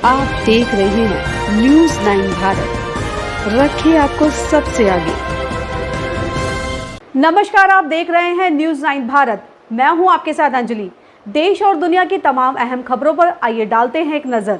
आप देख रहे हैं न्यूज़ 9 भारत, रखिए आपको सबसे आगे। नमस्कार, आप देख रहे हैं न्यूज़ 9 भारत। मैं हूं आपके साथ अंजलि। देश और दुनिया की तमाम अहम खबरों पर आइए डालते हैं एक नजर।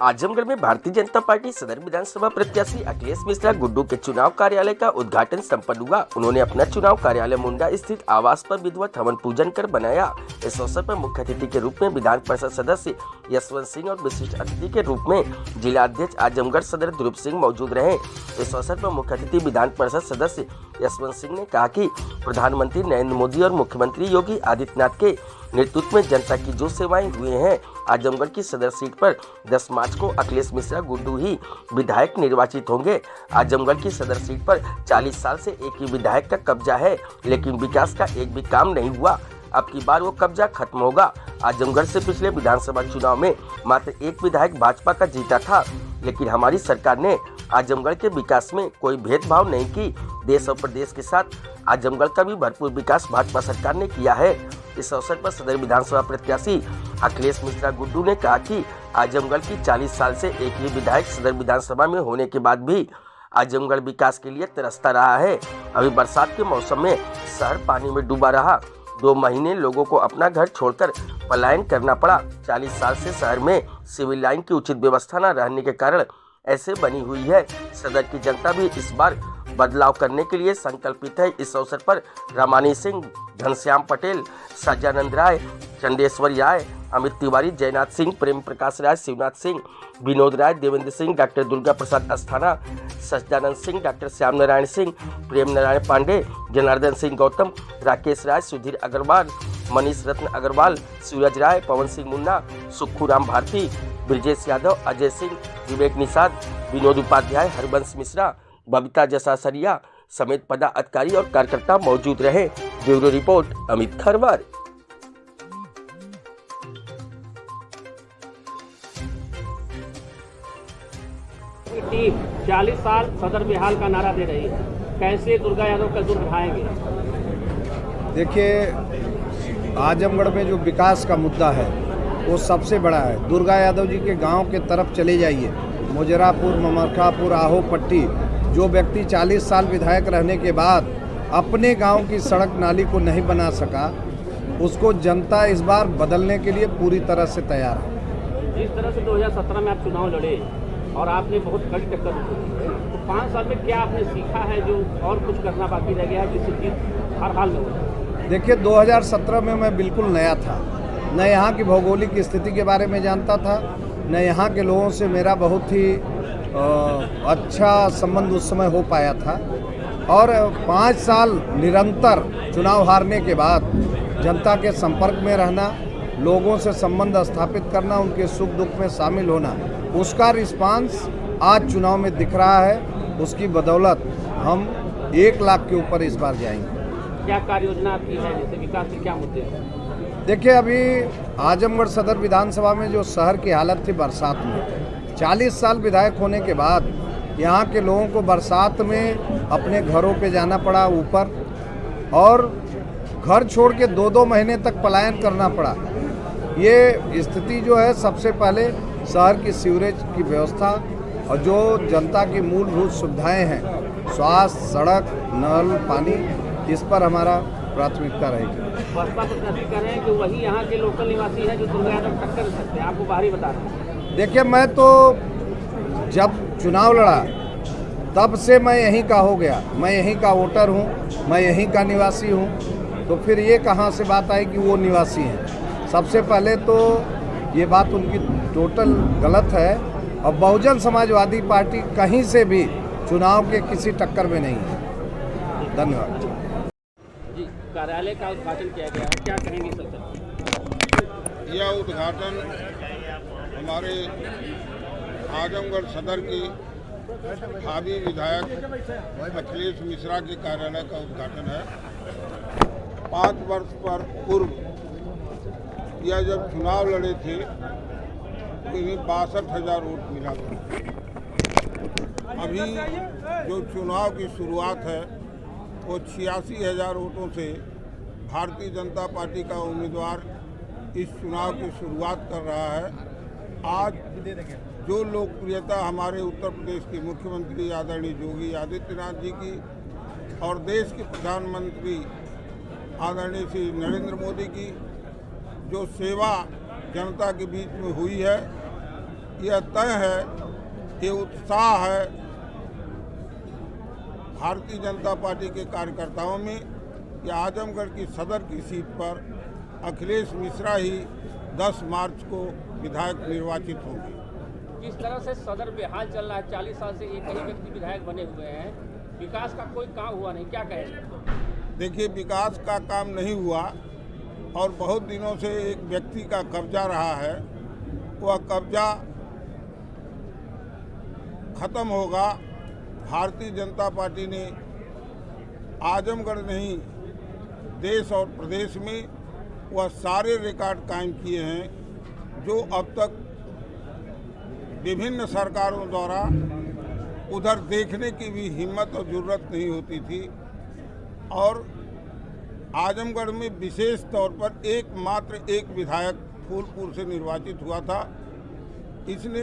आजमगढ़ में भारतीय जनता पार्टी सदर विधानसभा प्रत्याशी अखिलेश मिश्रा गुड्डू के चुनाव कार्यालय का उद्घाटन संपन्न हुआ। उन्होंने अपना चुनाव कार्यालय मुंडा स्थित आवास पर विधिवत हवन पूजन कर बनाया। इस अवसर पर मुख्य अतिथि के रूप में विधान परिषद सदस्य यशवंत सिंह और विशिष्ट अतिथि के रूप में जिला अध्यक्ष आजमगढ़ सदर ध्रुव सिंह मौजूद रहे। इस अवसर पर मुख्य अतिथि विधान परिषद सदस्य यशवंत सिंह ने कहा कि प्रधानमंत्री नरेंद्र मोदी और मुख्यमंत्री योगी आदित्यनाथ के नेतृत्व में जनता की जो सेवाएं हुए हैं, आजमगढ़ की सदर सीट पर 10 मार्च को अखिलेश मिश्रा गुड्डू ही विधायक निर्वाचित होंगे। आजमगढ़ की सदर सीट पर 40 साल से एक ही विधायक का कब्जा है, लेकिन विकास का एक भी काम नहीं हुआ। अब की बार वो कब्जा खत्म होगा। आजमगढ़ से पिछले विधानसभा चुनाव में मात्र एक विधायक भाजपा का जीता था, लेकिन हमारी सरकार ने आजमगढ़ के विकास में कोई भेदभाव नहीं की। देश और प्रदेश के साथ आजमगढ़ का भी भरपूर विकास भाजपा सरकार ने किया है। इस अवसर पर सदर विधानसभा प्रत्याशी अखिलेश मिश्रा गुड्डू ने कहा कि आजमगढ़ की 40 साल से एक ही विधायक सदर विधानसभा में होने के बाद भी आजमगढ़ विकास के लिए तरसता रहा है। अभी बरसात के मौसम में शहर पानी में डूबा रहा। 2 महीने लोगों को अपना घर छोड़कर पलायन करना पड़ा। 40 साल से शहर में सिविल लाइन की उचित व्यवस्था न रहने के कारण ऐसे बनी हुई है। सदर की जनता भी इस बार बदलाव करने के लिए संकल्पित है। इस अवसर पर रामानी सिंह, घनश्याम पटेल, सज्जानंद राय, चंदेश्वर राय, अमित तिवारी, जयनाथ सिंह, प्रेम प्रकाश राय, शिवनाथ सिंह, विनोद राय, देवेंद्र सिंह, डॉक्टर दुर्गा प्रसाद अस्थाना, सज्जानंद सिंह, डॉक्टर श्याम नारायण सिंह, प्रेम नारायण पांडे, जनार्दन सिंह गौतम, राकेश राय, सुधीर अग्रवाल, मनीष रत्न अग्रवाल, सूरज राय, पवन सिंह मुन्ना, सुखू राम भारती, ब्रजेश यादव, अजय सिंह, विवेक निषाद, विनोद उपाध्याय, हरबंश मिश्रा, बबीता जसासरिया समेत पदाधिकारी और कार्यकर्ता मौजूद रहे। Bureau report Amit Kharwar. 40 साल सदर बेहाल का नारा दे रही है, कैसे दुर्गा यादव का दुर्ग उठाएंगे? देखिए, आजमगढ़ में जो विकास का मुद्दा है वो सबसे बड़ा है। दुर्गा यादव जी के गांव के तरफ चले जाइए, मुजरापुर, ममरखापुर, आहो पट्टी, जो व्यक्ति 40 साल विधायक रहने के बाद अपने गांव की सड़क नाली को नहीं बना सका, उसको जनता इस बार बदलने के लिए पूरी तरह से तैयार है। जिस तरह से 2017 में आप चुनाव लड़े और आपने बहुत कड़ी टक्कर दी, तो 5 साल में क्या आपने सीखा है जो और कुछ करना बाकी रह गया है जिससे जीत हर हाल में हो? देखिए, 2017 में मैं बिल्कुल नया था, न यहाँ की भौगोलिक स्थिति के बारे में जानता था, न यहाँ के लोगों से मेरा बहुत ही अच्छा संबंध उस समय हो पाया था। और 5 साल निरंतर चुनाव हारने के बाद जनता के संपर्क में रहना, लोगों से संबंध स्थापित करना, उनके सुख दुख में शामिल होना, उसका रिस्पांस आज चुनाव में दिख रहा है। उसकी बदौलत हम 1 लाख के ऊपर इस बार जाएंगे। क्या कार्य योजना आपकी है, जैसे विकास के क्या मुद्दे हैं? देखिए, अभी आजमगढ़ सदर विधानसभा में जो शहर की हालत थी बरसात में, 40 साल विधायक होने के बाद यहाँ के लोगों को बरसात में अपने घरों पे जाना पड़ा ऊपर, और घर छोड़ के 2-2 महीने तक पलायन करना पड़ा। ये स्थिति जो है, सबसे पहले शहर की सीवरेज की व्यवस्था और जो जनता की मूलभूत सुविधाएं हैं, स्वास्थ्य, सड़क, नल, पानी, इस पर हमारा प्राथमिकता रहेगी। बसपा प्रत्याशी कह रहे हैं कि वही यहाँ के लोकल निवासी हैं जो दुर्गा यादव टक्कर दे सकते हैं, आपको बाहरी बता रहे हैं। देखिए, मैं तो जब चुनाव लड़ा तब से मैं यहीं का हो गया, मैं यहीं का वोटर हूँ, मैं यहीं का निवासी हूँ, तो फिर ये कहाँ से बात आई कि वो निवासी हैं? सबसे पहले तो ये बात उनकी टोटल गलत है, और बहुजन समाजवादी पार्टी कहीं से भी चुनाव के किसी टक्कर में नहीं है। धन्यवाद जी। कार्यालय का उद्घाटन किया गया है, क्या कहेंगे सर? यह उद्घाटन हमारे आजमगढ़ सदर की भावी विधायक अखिलेश मिश्रा के कार्यालय का उद्घाटन है। 5 वर्ष पर पूर्व यह जब चुनाव लड़े थे तो इन्हें 62,000 वोट मिला था। अभी जो चुनाव की शुरुआत है वो 86,000 वोटों से भारतीय जनता पार्टी का उम्मीदवार इस चुनाव की शुरुआत कर रहा है। आज जो लोकप्रियता हमारे उत्तर प्रदेश के मुख्यमंत्री आदरणीय योगी आदित्यनाथ जी की और देश के प्रधानमंत्री आदरणीय श्री नरेंद्र मोदी की जो सेवा जनता के बीच में हुई है, यह तय है, ये उत्साह है भारतीय जनता पार्टी के कार्यकर्ताओं में कि आजमगढ़ की सदर की सीट पर अखिलेश मिश्रा ही 10 मार्च को विधायक निर्वाचित होंगे। जिस तरह से सदर बेहाल चल रहा है, 40 साल से एक ही व्यक्ति विधायक बने हुए हैं, विकास का कोई काम हुआ नहीं, क्या कहें? देखिए, विकास का काम नहीं हुआ और बहुत दिनों से एक व्यक्ति का कब्जा रहा है, वह कब्जा खत्म होगा। भारतीय जनता पार्टी ने आजमगढ़ नहीं, देश और प्रदेश में वह सारे रिकॉर्ड कायम किए हैं जो अब तक विभिन्न सरकारों द्वारा उधर देखने की भी हिम्मत और जरूरत नहीं होती थी। और आजमगढ़ में विशेष तौर पर एकमात्र एक विधायक फूलपुर से निर्वाचित हुआ था। इसने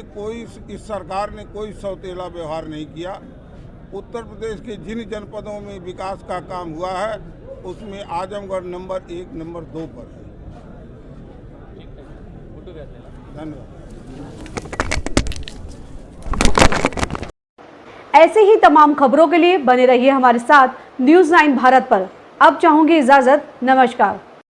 इस सरकार ने कोई सौतेला व्यवहार नहीं किया। उत्तर प्रदेश के जिन जनपदों में विकास का काम हुआ है, उसमें आजमगढ़ नंबर 1, नंबर 2 पर है। धन्यवाद। ऐसे ही तमाम खबरों के लिए बने रहिए हमारे साथ न्यूज़ 9 भारत पर। अब चाहूंगी इजाजत, नमस्कार।